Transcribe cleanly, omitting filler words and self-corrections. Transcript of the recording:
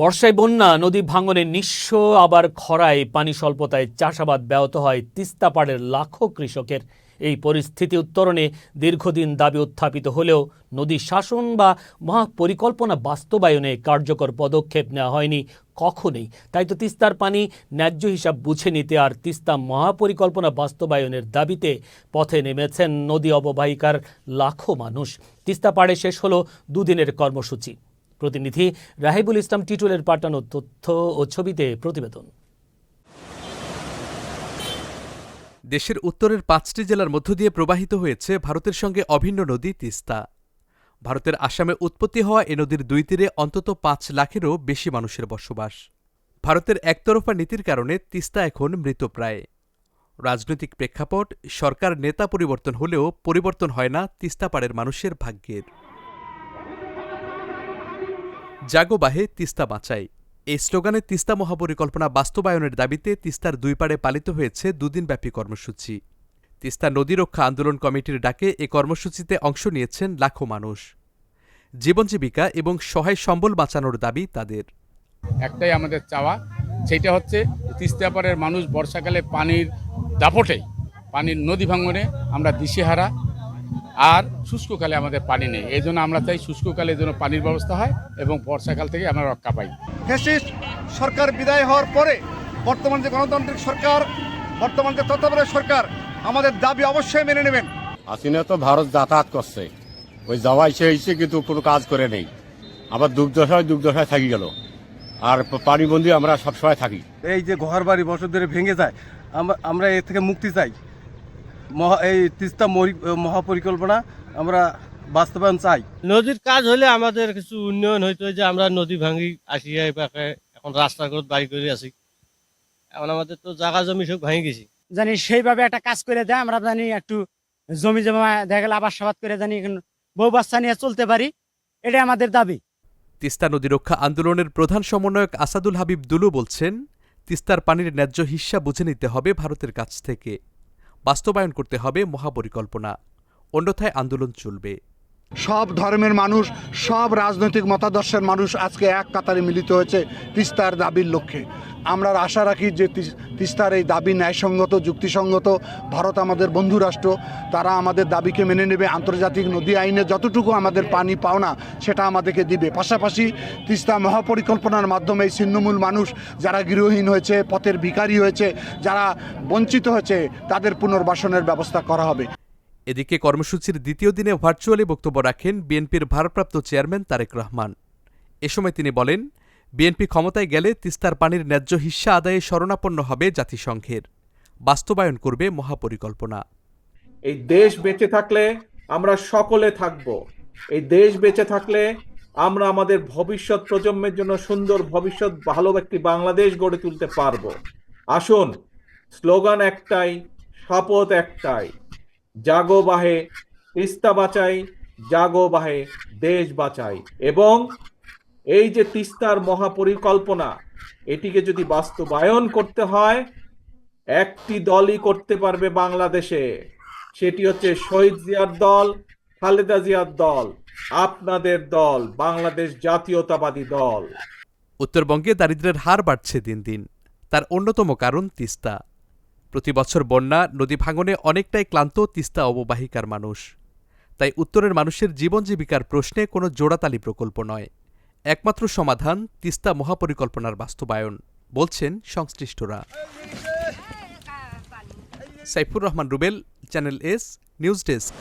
বর্ষায় বন্যা, নদী ভাঙনে নিঃস্ব, আবার খরায় পানি স্বল্পতায় চাষাবাদ ব্যাহত হয় তিস্তা পাড়ের লাখো কৃষকের। এই পরিস্থিতি উত্তরণে দীর্ঘদিন দাবি উত্থাপিত হলেও নদী শাসন বা মহাপরিকল্পনা বাস্তবায়নে কার্যকর পদক্ষেপ নেওয়া হয়নি কখনোই। তাই তো তিস্তার পানি ন্যায্য হিসাব বুঝে নিতে আর তিস্তা মহাপরিকল্পনা বাস্তবায়নের দাবিতে পথে নেমেছেন নদী অববাহিকার লাখো মানুষ। তিস্তা পাড়ে শেষ হলো দুদিনের কর্মসূচি। প্রতিনিধি রাহিবুল ইসলাম টিটুলের পাঠানো তথ্য ও ছবিতে প্রতিবেদন। দেশের উত্তরের ৫টি জেলার মধ্য দিয়ে প্রবাহিত হয়েছে ভারতের সঙ্গে অভিন্ন নদী তিস্তা। ভারতের আসামে উৎপত্তি হওয়া এ নদীর দুই তীরে অন্তত ৫ লাখেরও বেশি মানুষের বসবাস। ভারতের একতরফা নীতির কারণে তিস্তা এখন মৃতপ্রায়। রাজনৈতিক প্রেক্ষাপট, সরকার নেতা পরিবর্তন হলেও পরিবর্তন হয় না তিস্তা পাড়ের মানুষের ভাগ্যের। জাগো বাহে তিস্তা বাঁচাই, এই স্লোগানে তিস্তা মহাপরিকল্পনা বাস্তবায়নের দাবিতে তিস্তার দুই পাড়ে পালিত হয়েছে দুদিনব্যাপী কর্মসূচি। তিস্তা নদী রক্ষা আন্দোলন কমিটির ডাকে এ কর্মসূচিতে অংশ নিয়েছেন লাখো মানুষ। জীবন জীবিকা এবং সহায় সম্বল বাঁচানোর দাবি তাদের। একটাই আমাদের চাওয়া, সেটা হচ্ছে তিস্তা পাড়ের মানুষ বর্ষাকালে পানির দাপটে, পানির নদী ভাঙনে আমরা দিশেহারা, আর শুষ্ককালে আমাদের পানি নেই। এই জন্য আমরা চাই শুষ্ককালে যেন পানির ব্যবস্থা হয় এবং বর্ষাকাল থেকে আমরা রক্ষা পাই। ফ্যাসিস্ট সরকার বিদায় হওয়ার পরে বর্তমান যে গণতান্ত্রিক সরকার, বর্তমান যে তত্ত্বাবধায়ক সরকার আমাদের দাবি অবশ্যই মেনে নেবেন। হাসিনা তো ভারত যাতায়াত করছে, ওই যাওয়া এসে কিন্তু কোনো কাজ করে নেই। আবার দুর্দশায় থাকি গেল, আর পানিবন্দী আমরা সবসময় থাকি। এই যে ঘর বাড়ি বছর ধরে ভেঙে যায়, আমরা এর থেকে মুক্তি চাই। এই তিস্তা মহাপরিকল্পনা আমরা বাস্তবায়ন চাই। নদীর কাজ হলে আমাদের কিছু উন্নয়ন হইতো, যে আমরা নদী ভাঙি আসি, এখন রাস্তাঘাট বাড়ি করে আছি। এখন আমাদের তো জায়গা জমি সব ভাঙি গেছি, জানি সেইভাবে একটা কাজ করে দেয়, আমরা জানি একটু জমি জমা দেখা গেলে আবাদ সাবাদ করে জানি বউ বাচ্চা নিয়ে চলতে পারি, এটা আমাদের দাবি। তিস্তা নদী রক্ষা আন্দোলনের প্রধান সমন্বয়ক আসাদুল হাবিব দুলু বলছেন, তিস্তার পানির ন্যায্য হিস্যা বুঝে নিতে হবে ভারতের কাছ থেকে, বাস্তবায়ন করতে হবে মহাপরিকল্পনা, অন্যথায় আন্দোলন চলবে। সব ধর্মের মানুষ, সব রাজনৈতিক মতাদর্শের মানুষ আজকে এক কাতারে মিলিত হয়েছে তিস্তার দাবির লক্ষ্যে। আমরা আশা রাখি যে তিস্তার এই দাবি ন্যায়সঙ্গত, যুক্তিসঙ্গত। ভারত আমাদের বন্ধু রাষ্ট্র, তারা আমাদের দাবিকে মেনে নেবে। আন্তর্জাতিক নদী আইনে যতটুকু আমাদের পানি পাওনা সেটা আমাদেরকে দিবে। পাশাপাশি তিস্তা মহাপরিকল্পনার মাধ্যমে এই ছিন্নমূল মানুষ যারা গৃহহীন হয়েছে, পথের ভিখারি হয়েছে, যারা বঞ্চিত হয়েছে, তাদের পুনর্বাসনের ব্যবস্থা করা হবে। এদিকে কর্মসূচির দ্বিতীয় দিনে ভার্চুয়ালি বক্তব্য রাখেন বিএনপির ভারপ্রাপ্ত চেয়ারম্যান তারেক রহমান। এ সময় তিনি বলেন, বিএনপি ক্ষমতায় গেলে তিস্তার পানির ন্যায্য হিস্যা আদায়ে শরণাপন্ন হবে জাতিসংঘের, বাস্তবায়ন করবে মহাপরিকল্পনা। এই দেশ বেঁচে থাকলে আমরা সকলে থাকব। এই দেশ বেঁচে থাকলে আমরা আমাদের ভবিষ্যৎ প্রজন্মের জন্য সুন্দর ভবিষ্যৎ, ভালো একটি বাংলাদেশ গড়ে তুলতে পারব। আসুন, স্লোগান একটাই, শপথ একটাই, জাগো বাহে তিস্তা বাঁচাই, জাগো বাহে দেশ বাঁচাই। এবং এই যে তিস্তার মহাপরিকল্পনা, এটিকে যদি বাস্তবায়ন করতে হয়, একটি দলই করতে পারবে বাংলাদেশে, সেটি হচ্ছে শহীদ জিয়ার দল, খালেদা জিয়ার দল, আপনাদের দল, বাংলাদেশ জাতীয়তাবাদী দল। উত্তরবঙ্গে দারিদ্র্যের হার বাড়ছে দিন দিন, তার অন্যতম কারণ তিস্তা। প্রতি বছর বন্যা, নদী ভাঙনে অনেকটাই ক্লান্ত তিস্তা অববাহিকার মানুষ। তাই উত্তরের মানুষের জীবন জীবিকার প্রশ্নে কোনো জোড়াতালি প্রকল্প নয়, একমাত্র সমাধান তিস্তা মহাপরিকল্পনার বাস্তবায়ন, বলছেন সংশ্লিষ্টরা। Saifur Rahman Rubel, channel S, news desk.